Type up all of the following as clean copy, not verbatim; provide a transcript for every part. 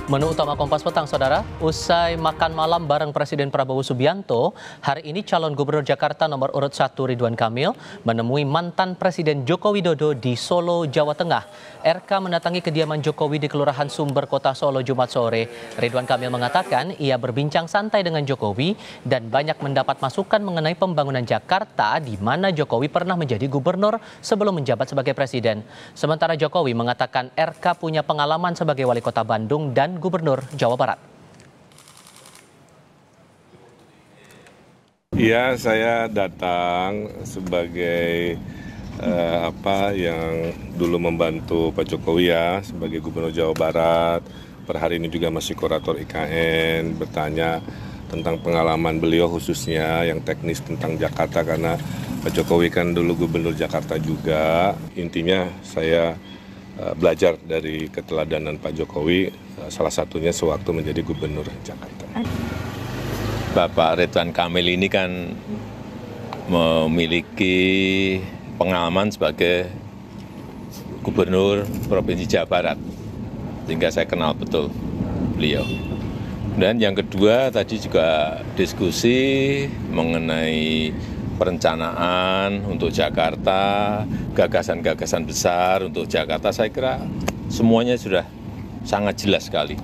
Menu utama Kompas Petang, Saudara. Usai makan malam bareng Presiden Prabowo Subianto, hari ini calon Gubernur Jakarta nomor urut 1 Ridwan Kamil menemui mantan Presiden Joko Widodo di Solo, Jawa Tengah. RK mendatangi kediaman Jokowi di Kelurahan Sumber, Kota Solo, Jumat sore. Ridwan Kamil mengatakan ia berbincang santai dengan Jokowi dan banyak mendapat masukan mengenai pembangunan Jakarta di mana Jokowi pernah menjadi gubernur sebelum menjabat sebagai presiden. Sementara Jokowi mengatakan RK punya pengalaman sebagai wali kota Bandung dan Gubernur Jawa Barat. Ya, saya datang sebagai yang dulu membantu Pak Jokowi ya sebagai Gubernur Jawa Barat. Per hari ini juga masih kurator IKN, bertanya tentang pengalaman beliau khususnya yang teknis tentang Jakarta karena Pak Jokowi kan dulu Gubernur Jakarta juga. Intinya saya belajar dari keteladanan Pak Jokowi, salah satunya sewaktu menjadi Gubernur Jakarta. Bapak Ridwan Kamil ini kan memiliki pengalaman sebagai Gubernur Provinsi Jawa Barat, sehingga saya kenal betul beliau. Dan yang kedua tadi juga diskusi mengenai perencanaan untuk Jakarta, gagasan-gagasan besar untuk Jakarta, saya kira semuanya sudah sangat jelas sekali.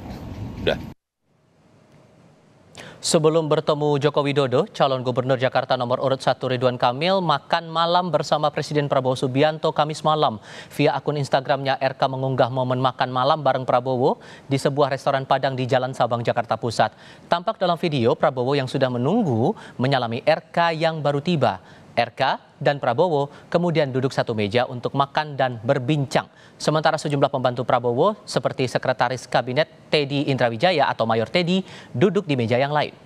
Sebelum bertemu Joko Widodo, calon Gubernur Jakarta nomor urut 1 Ridwan Kamil makan malam bersama Presiden Prabowo Subianto Kamis malam. Via akun Instagramnya, RK mengunggah momen makan malam bareng Prabowo di sebuah restoran Padang di Jalan Sabang, Jakarta Pusat. Tampak dalam video Prabowo yang sudah menunggu menyalami RK yang baru tiba. RK dan Prabowo kemudian duduk satu meja untuk makan dan berbincang. Sementara sejumlah pembantu Prabowo seperti Sekretaris Kabinet Teddy Indrawijaya atau Mayor Teddy duduk di meja yang lain.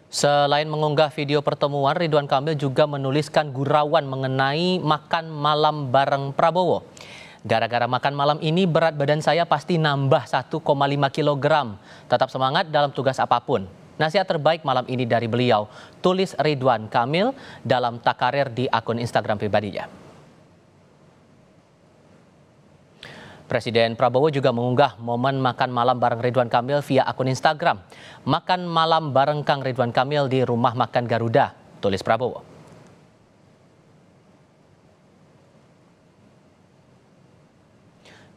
Selain mengunggah video pertemuan, Ridwan Kamil juga menuliskan gurauan mengenai makan malam bareng Prabowo. Gara-gara makan malam ini berat badan saya pasti nambah 1,5 kg. Tetap semangat dalam tugas apapun. Nasihat terbaik malam ini dari beliau, tulis Ridwan Kamil dalam takarir di akun Instagram pribadinya. Presiden Prabowo juga mengunggah momen makan malam bareng Ridwan Kamil via akun Instagram. Makan malam bareng Kang Ridwan Kamil di Rumah Makan Garuda, tulis Prabowo.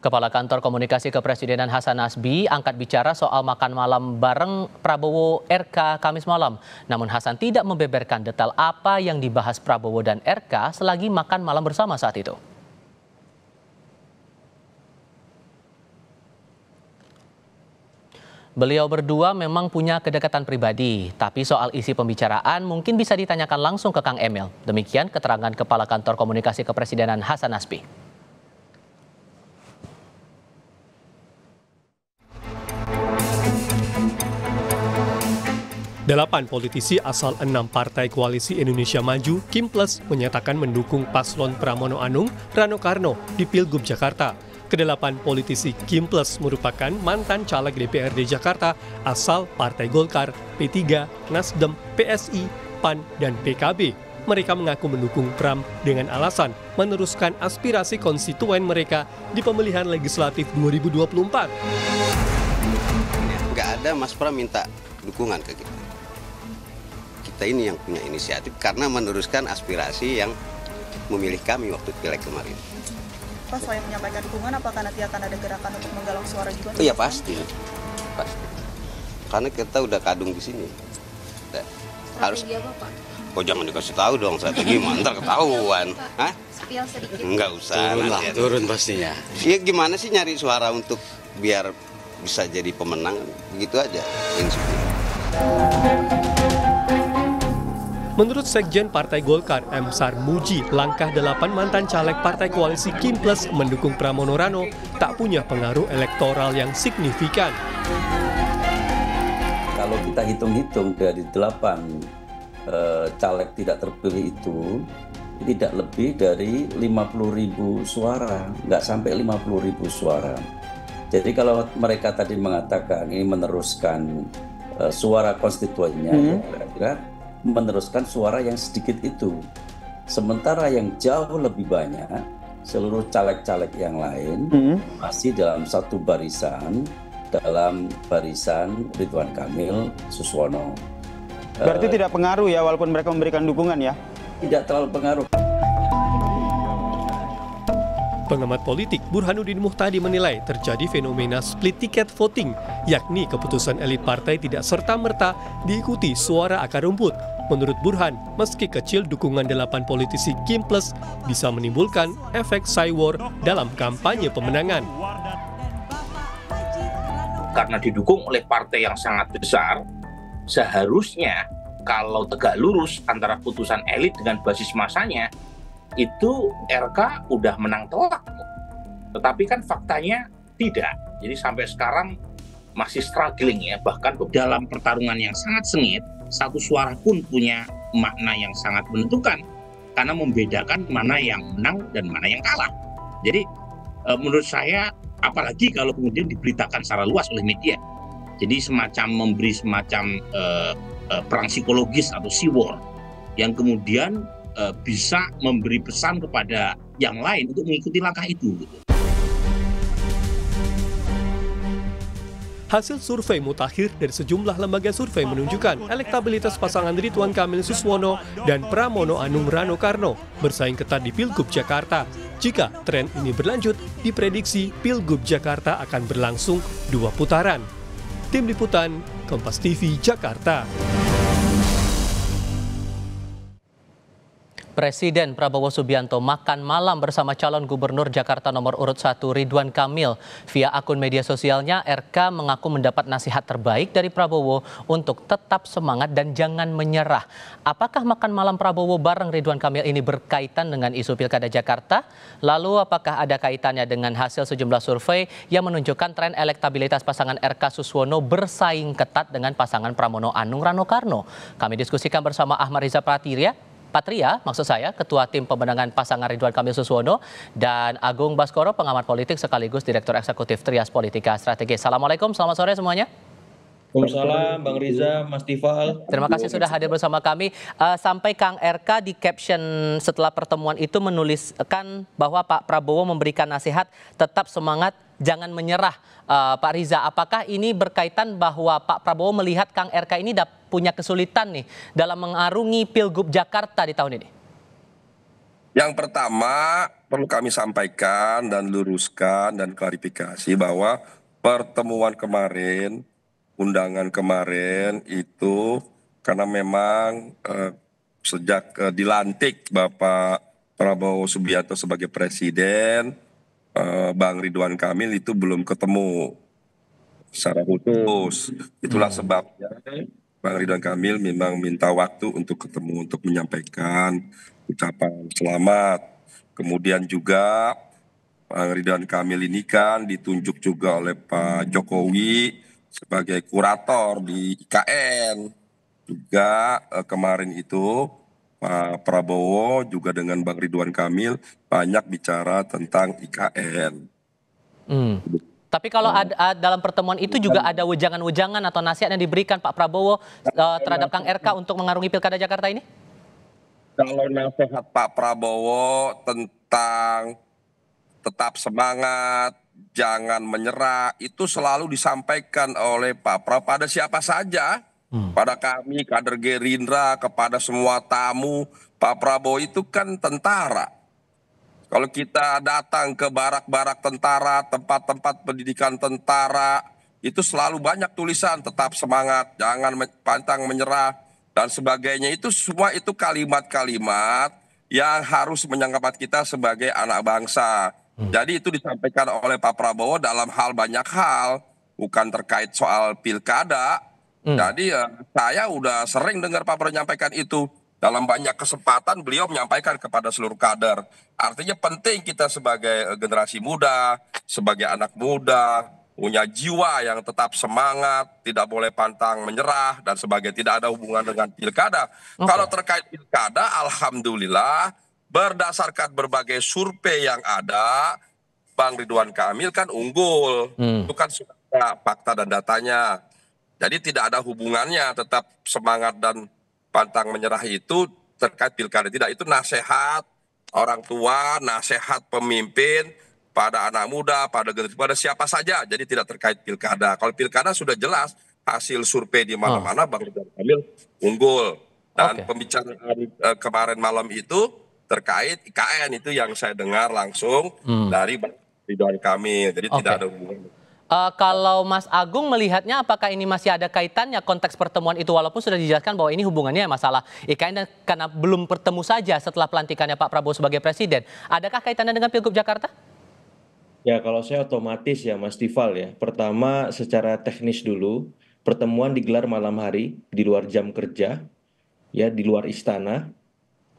Kepala Kantor Komunikasi Kepresidenan Hasan Nasbi angkat bicara soal makan malam bareng Prabowo RK Kamis malam. Namun Hasan tidak membeberkan detail apa yang dibahas Prabowo dan RK selagi makan malam bersama saat itu. Beliau berdua memang punya kedekatan pribadi, tapi soal isi pembicaraan mungkin bisa ditanyakan langsung ke Kang Emil. Demikian keterangan Kepala Kantor Komunikasi Kepresidenan Hasan Nasbi. 8 politisi asal 6 partai koalisi Indonesia Maju, Kim Plus, menyatakan mendukung paslon Pramono Anung, Rano Karno di Pilgub Jakarta. Ke-8 politisi Kim Plus merupakan mantan caleg DPRD Jakarta asal Partai Golkar, P3, Nasdem, PSI, PAN, dan PKB. Mereka mengaku mendukung Pram dengan alasan meneruskan aspirasi konstituen mereka di pemilihan legislatif 2024. Nggak ada Mas Pram minta dukungan ke kita. Kita ini yang punya inisiatif karena meneruskan aspirasi yang memilih kami waktu pileg kemarin. Pak, selain menyampaikan dukungan, apakah nanti akan ada gerakan untuk menggalang suara juga? Iya pasti. Karena kita udah kadung di sini. Harus. Apa, Pak? Oh jangan dikasih tahu dong, strategi ntar ketahuan. Hah? Spill sedikit. Enggak usah. Turun pastinya. Iya gimana sih nyari suara untuk biar bisa jadi pemenang, begitu aja prinsipnya. Menurut Sekjen Partai Golkar, M. Sarmuji, langkah 8 mantan caleg Partai Koalisi Kim Plus mendukung Pramono Rano tak punya pengaruh elektoral yang signifikan. Kalau kita hitung-hitung dari 8 caleg tidak terpilih itu, tidak lebih dari 50.000 suara, nggak sampai 50.000 suara. Jadi kalau mereka tadi mengatakan ini meneruskan suara konstituennya, kira-kira meneruskan suara yang sedikit itu. Sementara yang jauh lebih banyak, seluruh caleg-caleg yang lain masih dalam satu barisan, dalam barisan Ridwan Kamil Suswono. Berarti tidak pengaruh ya, walaupun mereka memberikan dukungan ya? Tidak terlalu pengaruh. Pengamat politik Burhanuddin Muhtadi menilai terjadi fenomena split ticket voting, yakni keputusan elit partai tidak serta-merta diikuti suara akar rumput. Menurut Burhan, meski kecil dukungan 8 politisi Kim Plus bisa menimbulkan efek cywar dalam kampanye pemenangan. Karena didukung oleh partai yang sangat besar, seharusnya kalau tegak lurus antara putusan elit dengan basis masanya, itu RK udah menang telak. Tetapi kan faktanya tidak. Jadi sampai sekarang masih struggling ya. Bahkan dalam pertarungan yang sangat sengit, satu suara pun punya makna yang sangat menentukan. Karena membedakan mana yang menang dan mana yang kalah. Jadi menurut saya, apalagi kalau kemudian diberitakan secara luas oleh media. Jadi memberi semacam perang psikologis atau cywar yang kemudian bisa memberi pesan kepada yang lain untuk mengikuti langkah itu. Hasil survei mutakhir dari sejumlah lembaga survei menunjukkan elektabilitas pasangan Ridwan Kamil Suswono dan Pramono Anung Rano Karno bersaing ketat di Pilgub Jakarta. Jika tren ini berlanjut, diprediksi Pilgub Jakarta akan berlangsung 2 putaran. Tim Liputan, Kompas TV, Jakarta. Presiden Prabowo Subianto makan malam bersama calon gubernur Jakarta nomor urut 1 Ridwan Kamil. Via akun media sosialnya, RK mengaku mendapat nasihat terbaik dari Prabowo untuk tetap semangat dan jangan menyerah. Apakah makan malam Prabowo bareng Ridwan Kamil ini berkaitan dengan isu Pilkada Jakarta? Lalu apakah ada kaitannya dengan hasil sejumlah survei yang menunjukkan tren elektabilitas pasangan RK Suswono bersaing ketat dengan pasangan Pramono Anung Rano Karno? Kami diskusikan bersama Ahmad Riza Patria, maksud saya, Ketua Tim Pemenangan Pasangan Ridwan Kamil Suswono, dan Agung Baskoro, pengamat politik sekaligus Direktur Eksekutif Trias Politika Strategis. Assalamualaikum, selamat sore semuanya. Waalaikumsalam, Bang Riza, Mas Tifal. Terima kasih sudah hadir bersama kami. Sampai Kang RK di caption setelah pertemuan itu menuliskan bahwa Pak Prabowo memberikan nasihat tetap semangat, jangan menyerah. Pak Riza, apakah ini berkaitan bahwa Pak Prabowo melihat Kang RK ini punya kesulitan nih dalam mengarungi Pilgub Jakarta di tahun ini? Yang pertama perlu kami sampaikan dan luruskan dan klarifikasi bahwa pertemuan kemarin, undangan kemarin itu karena memang sejak dilantik Bapak Prabowo Subianto sebagai presiden, Bang Ridwan Kamil itu belum ketemu secara khusus. Itulah sebabnya Bang Ridwan Kamil memang minta waktu untuk ketemu, untuk menyampaikan ucapan selamat. Kemudian juga Bang Ridwan Kamil ini kan ditunjuk juga oleh Pak Jokowi sebagai kurator di IKN. Juga kemarin itu Pak Prabowo juga dengan Bang Ridwan Kamil banyak bicara tentang IKN. Tapi kalau dalam pertemuan itu juga ada wejangan-wejangan atau nasihat yang diberikan Pak Prabowo terhadap Kang RK untuk mengarungi Pilkada Jakarta ini? Kalau nasihat Pak Prabowo tentang tetap semangat, jangan menyerah, itu selalu disampaikan oleh Pak Prabowo pada siapa saja. Pada kami, kader Gerindra, kepada semua tamu. Pak Prabowo itu kan tentara. Kalau kita datang ke barak-barak tentara, tempat-tempat pendidikan tentara, itu selalu banyak tulisan tetap semangat, jangan pantang menyerah, dan sebagainya. Itu semua itu kalimat-kalimat yang harus menyangkapat kita sebagai anak bangsa. Jadi itu disampaikan oleh Pak Prabowo dalam banyak hal, bukan terkait soal pilkada. Jadi saya udah sering dengar Pak Prabowo menyampaikan itu. Dalam banyak kesempatan beliau menyampaikan kepada seluruh kader. Artinya penting kita sebagai generasi muda, sebagai anak muda, punya jiwa yang tetap semangat, tidak boleh pantang menyerah, dan sebagainya. Tidak ada hubungan dengan pilkada. Kalau terkait pilkada, alhamdulillah, berdasarkan berbagai survei yang ada, Bang Ridwan Kamil kan unggul. Itu kan sudah ada fakta dan datanya. Jadi tidak ada hubungannya, tetap semangat dan pantang menyerah itu terkait pilkada. Tidak, itu nasihat orang tua, nasihat pemimpin pada anak muda, pada siapa saja. Jadi tidak terkait pilkada. Kalau pilkada sudah jelas hasil survei di mana-mana Bang Ridwan Kamil unggul. Dan pembicaraan kemarin malam itu terkait IKN itu yang saya dengar langsung dari Bang Ridwan Kamil. Jadi tidak ada hubungan. Kalau Mas Agung melihatnya apakah ini masih ada kaitannya konteks pertemuan itu walaupun sudah dijelaskan bahwa ini hubungannya masalah IKN dan karena belum bertemu saja setelah pelantikannya Pak Prabowo sebagai presiden. Adakah kaitannya dengan Pilgub Jakarta? Ya, kalau saya otomatis ya Mas Tifal ya. Pertama secara teknis dulu, pertemuan digelar malam hari di luar jam kerja, ya di luar istana.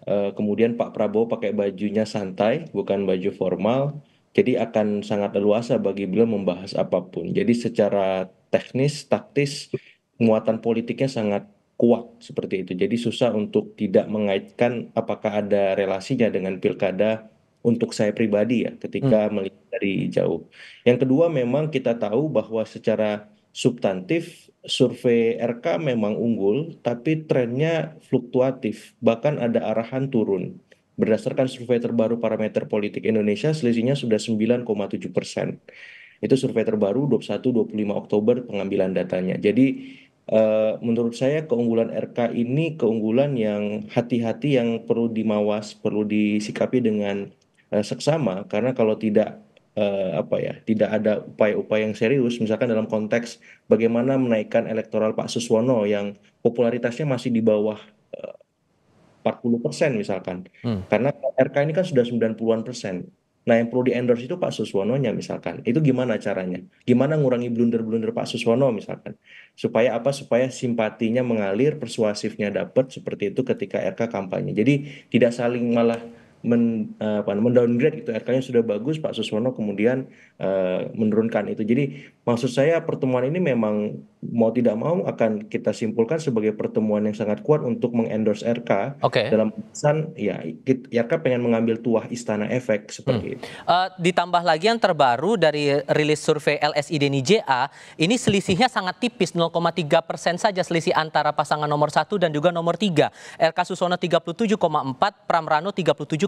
Kemudian Pak Prabowo pakai bajunya santai, bukan baju formal. Jadi akan sangat leluasa bagi beliau membahas apapun. Jadi secara teknis, taktis, muatan politiknya sangat kuat seperti itu. Jadi susah untuk tidak mengaitkan apakah ada relasinya dengan pilkada untuk saya pribadi ya ketika melihat dari jauh. Yang kedua memang kita tahu bahwa secara substantif survei RK memang unggul, tapi trennya fluktuatif, bahkan ada arahan turun. Berdasarkan survei terbaru Parameter Politik Indonesia, selisihnya sudah 9,7%. Itu survei terbaru 21-25 Oktober pengambilan datanya. Jadi menurut saya keunggulan RK ini keunggulan yang hati-hati yang perlu dimawas, perlu disikapi dengan seksama, karena kalau tidak tidak ada upaya-upaya yang serius, misalkan dalam konteks bagaimana menaikkan elektoral Pak Suswono yang popularitasnya masih di bawah 40% misalkan. Karena RK ini kan sudah 90-an%. Nah, yang perlu di-endorse itu Pak Suswononya misalkan. Itu gimana caranya? Gimana ngurangi blunder-blunder Pak Suswono misalkan? Supaya apa? Supaya simpatinya mengalir, persuasifnya dapat seperti itu ketika RK kampanye. Jadi tidak saling malah mendowngrade gitu. RK-nya sudah bagus, Pak Suswono kemudian menurunkan itu. Jadi maksud saya pertemuan ini memang mau tidak mau akan kita simpulkan sebagai pertemuan yang sangat kuat untuk mengendorse RK dalam pesan ya RK pengen mengambil tuah istana efek seperti itu. Ditambah lagi yang terbaru dari rilis survei LSI Deni JA, ini selisihnya sangat tipis 0,3% saja selisih antara pasangan nomor 1 dan juga nomor 3. RK Suswono 37,4, Pram Rano 37,1.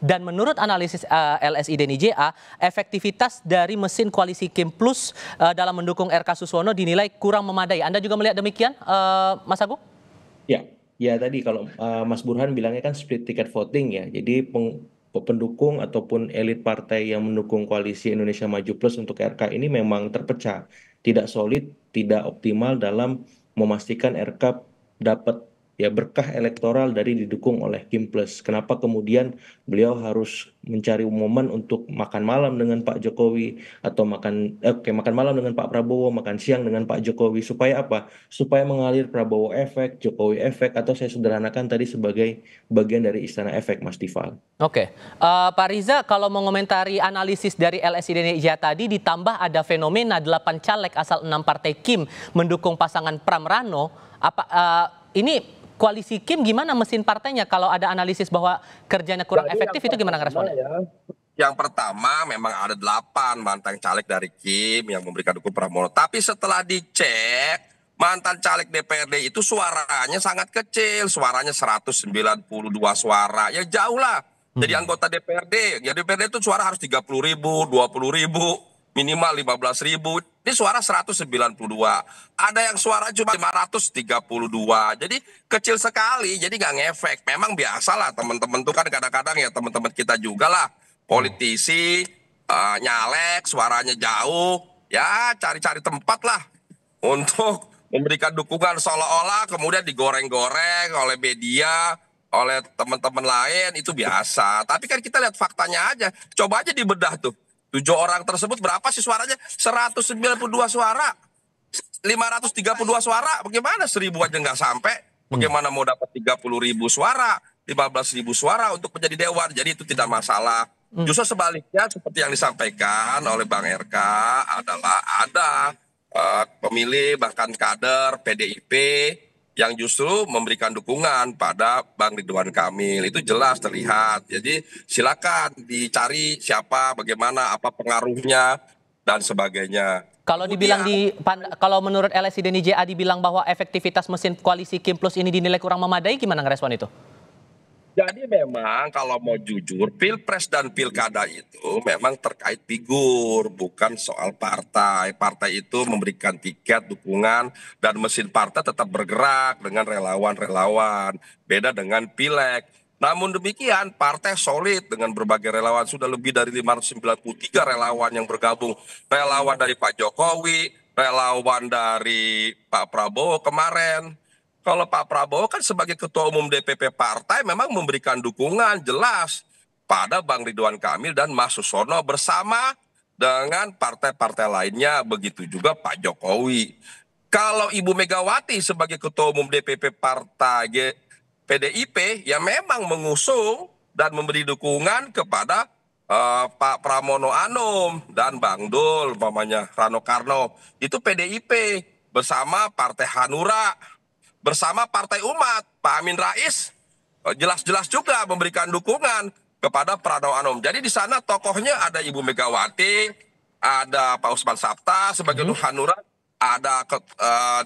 Dan menurut analisis LSI Deni JA, efektivitas dari mesin koalisi Kim Plus dalam mendukung RK Suswono dinilai kurang memadai. Anda juga melihat demikian, Mas Agung? Ya tadi kalau Mas Burhan bilangnya kan split ticket voting ya. Jadi pendukung ataupun elit partai yang mendukung koalisi Indonesia Maju Plus untuk RK ini memang terpecah, tidak solid, tidak optimal dalam memastikan RK dapat ya berkah elektoral dari didukung oleh Kim Plus. Kenapa kemudian beliau harus mencari momen untuk makan malam dengan Pak Jokowi atau makan malam dengan Pak Prabowo, makan siang dengan Pak Jokowi, supaya apa? Supaya mengalir Prabowo efek, Jokowi efek, atau saya sederhanakan tadi sebagai bagian dari istana efek, Mas Tifal. Pak Riza, kalau mengomentari analisis dari LSI Deni JA tadi, ditambah ada fenomena 8 caleg asal 6 partai Kim mendukung pasangan Pram Rano, ini koalisi Kim gimana mesin partainya kalau ada analisis bahwa kerjanya kurang efektif, itu gimana responnya? Yang pertama memang ada 8 mantan caleg dari Kim yang memberikan dukungan Pramono. Tapi setelah dicek, mantan caleg DPRD itu suaranya sangat kecil. Suaranya 192 suara. Ya jauh lah. Jadi anggota DPRD. Ya DPRD itu suara harus 30.000, 20.000. Minimal 15.000, ini suara 192. Ada yang suara cuma 532. Jadi kecil sekali, jadi nggak ngefek. Memang biasalah teman-teman tuh kan kadang-kadang ya teman-teman kita juga lah. Politisi, nyalek, suaranya jauh. Ya cari-cari tempat lah untuk memberikan dukungan seolah-olah kemudian digoreng-goreng oleh media, oleh teman-teman lain, itu biasa. Tapi kan kita lihat faktanya aja. Coba aja dibedah tuh. 7 orang tersebut berapa sih suaranya? 192 suara. 532 suara. Bagaimana 1.000 aja nggak sampai? Bagaimana mau dapat 30.000 suara? 15.000 suara untuk menjadi dewan. Jadi itu tidak masalah. Justru sebaliknya seperti yang disampaikan oleh Bang RK adalah ada pemilih bahkan kader PDIP yang justru memberikan dukungan pada Bang Ridwan Kamil. Itu jelas terlihat. Jadi silakan dicari siapa, bagaimana, apa pengaruhnya, dan sebagainya. Kalau dibilang kalau menurut LSI Denny JA dibilang bahwa efektivitas mesin koalisi Kim Plus ini dinilai kurang memadai, gimana ngerespon itu? Jadi memang kalau mau jujur, Pilpres dan Pilkada itu memang terkait figur, bukan soal partai. Partai itu memberikan tiket, dukungan, dan mesin partai tetap bergerak dengan relawan-relawan. Beda dengan Pileg. Namun demikian, partai solid dengan berbagai relawan. Sudah lebih dari 593 relawan yang bergabung. Relawan dari Pak Jokowi, relawan dari Pak Prabowo kemarin. Kalau Pak Prabowo kan sebagai Ketua Umum DPP Partai memang memberikan dukungan jelas pada Bang Ridwan Kamil dan Mas Susono bersama dengan partai-partai lainnya, begitu juga Pak Jokowi. Kalau Ibu Megawati sebagai Ketua Umum DPP Partai PDIP ya memang mengusung dan memberi dukungan kepada Pak Pramono Anung dan Bang Dul, umpamanya Rano Karno. Itu PDIP bersama Partai Hanura, bersama Partai Umat, Pak Amin Rais jelas-jelas juga memberikan dukungan kepada Pramono Anung. Jadi di sana tokohnya ada Ibu Megawati, ada Pak Usman Sabta sebagai Hanura, ada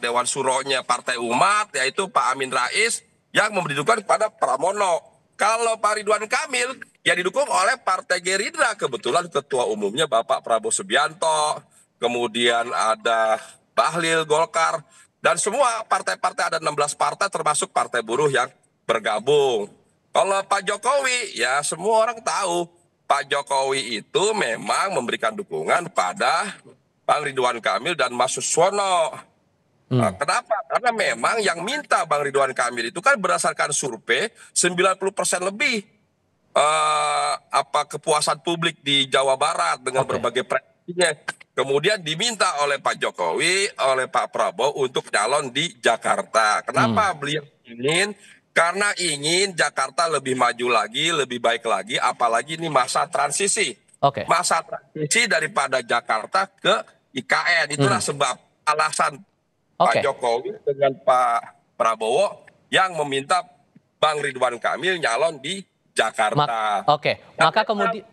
Dewan Suronya Partai Umat, yaitu Pak Amin Rais yang memberi dukungan kepada Pramono. Kalau Pak Ridwan Kamil ya didukung oleh Partai Gerindra, kebetulan Ketua Umumnya Bapak Prabowo Subianto, kemudian ada Bahlil Golkar, dan semua partai-partai, ada 16 partai termasuk partai buruh yang bergabung. Kalau Pak Jokowi, ya semua orang tahu Pak Jokowi itu memang memberikan dukungan pada Bang Ridwan Kamil dan Mas Suswono. Nah, kenapa? Karena memang yang minta Bang Ridwan Kamil itu kan berdasarkan survei 90% lebih kepuasan publik di Jawa Barat dengan berbagai prediksinya. Kemudian diminta oleh Pak Jokowi, oleh Pak Prabowo untuk calon di Jakarta. Kenapa beliau ingin? Karena ingin Jakarta lebih maju lagi, lebih baik lagi, apalagi ini masa transisi. Masa transisi daripada Jakarta ke IKN. Itulah sebab alasan Pak Jokowi dengan Pak Prabowo yang meminta Bang Ridwan Kamil nyalon di Jakarta. Maka kemudian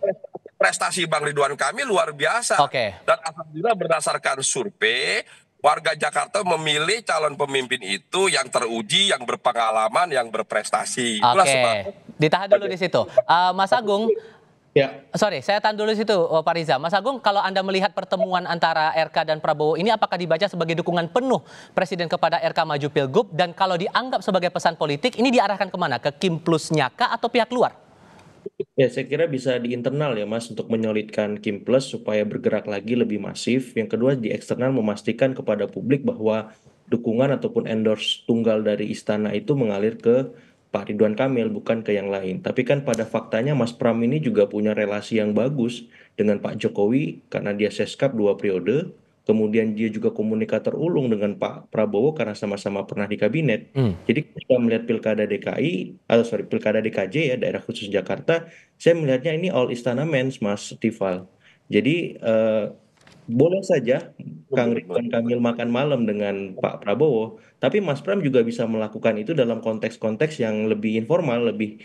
prestasi Bang Ridwan Kamil luar biasa. Dan alhamdulillah berdasarkan survei, warga Jakarta memilih calon pemimpin itu yang teruji, yang berpengalaman, yang berprestasi. Itulah sebabnya. Ditahan dulu di situ. Mas Agung, sorry, saya tahan dulu di situ, Pak Riza. Mas Agung, kalau Anda melihat pertemuan antara RK dan Prabowo ini, apakah dibaca sebagai dukungan penuh Presiden kepada RK maju Pilgub? Dan kalau dianggap sebagai pesan politik, ini diarahkan kemana? Ke Kim Plusnya kah atau pihak luar? Ya, saya kira bisa di internal ya Mas untuk menyolidkan Kim Plus supaya bergerak lagi lebih masif. Yang kedua di eksternal memastikan kepada publik bahwa dukungan ataupun endorse tunggal dari istana itu mengalir ke Pak Ridwan Kamil bukan ke yang lain. Tapi kan pada faktanya Mas Pram ini juga punya relasi yang bagus dengan Pak Jokowi karena dia seskap 2 periode. Kemudian dia juga komunikator ulung dengan Pak Prabowo karena sama-sama pernah di kabinet. Jadi kita melihat Pilkada Pilkada DKJ ya, daerah khusus Jakarta, saya melihatnya ini all istana mens, Mas Tifal. Jadi boleh saja Kang Ridwan Kamil makan malam dengan Pak Prabowo, tapi Mas Pram juga bisa melakukan itu dalam konteks-konteks yang lebih informal, lebih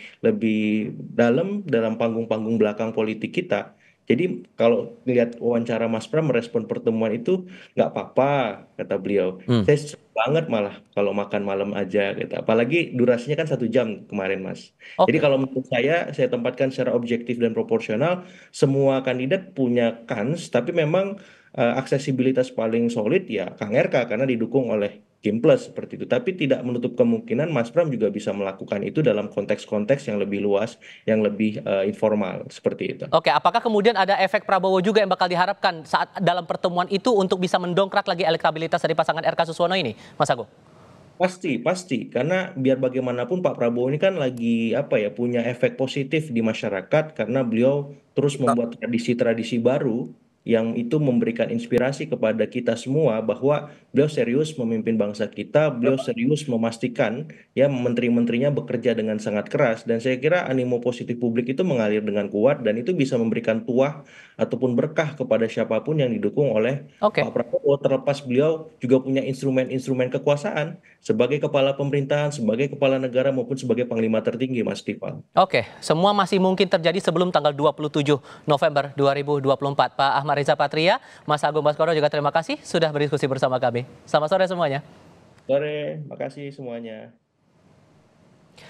dalam panggung-panggung belakang politik kita. Jadi kalau lihat wawancara Mas Pram merespon pertemuan itu nggak apa-apa kata beliau. Saya suka banget malah kalau makan malam aja gitu. Apalagi durasinya kan 1 jam kemarin Mas. Jadi kalau menurut saya tempatkan secara objektif dan proporsional, semua kandidat punya kans, tapi memang aksesibilitas paling solid ya Kang RK karena didukung oleh Kim Plus seperti itu. Tapi tidak menutup kemungkinan Mas Pram juga bisa melakukan itu dalam konteks-konteks yang lebih luas, yang lebih informal seperti itu. Apakah kemudian ada efek Prabowo juga yang bakal diharapkan saat dalam pertemuan itu untuk bisa mendongkrak lagi elektabilitas dari pasangan RK Suswono ini, Mas Agung? Pasti. Karena biar bagaimanapun Pak Prabowo ini kan lagi punya efek positif di masyarakat karena beliau terus membuat tradisi-tradisi baru yang itu memberikan inspirasi kepada kita semua bahwa beliau serius memimpin bangsa kita, beliau serius memastikan ya menteri-menterinya bekerja dengan sangat keras, dan saya kira animo positif publik itu mengalir dengan kuat dan itu bisa memberikan tuah ataupun berkah kepada siapapun yang didukung oleh Pak Prabowo, terlepas beliau juga punya instrumen-instrumen kekuasaan sebagai kepala pemerintahan, sebagai kepala negara maupun sebagai panglima tertinggi, Mas Tifal. Semua masih mungkin terjadi sebelum tanggal 27 November 2024. Pak Ahmad Bapak Riza Patria, Mas Agung Baskoro juga terima kasih sudah berdiskusi bersama kami. Selamat sore semuanya. Sore, makasih semuanya.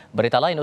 Berita lain.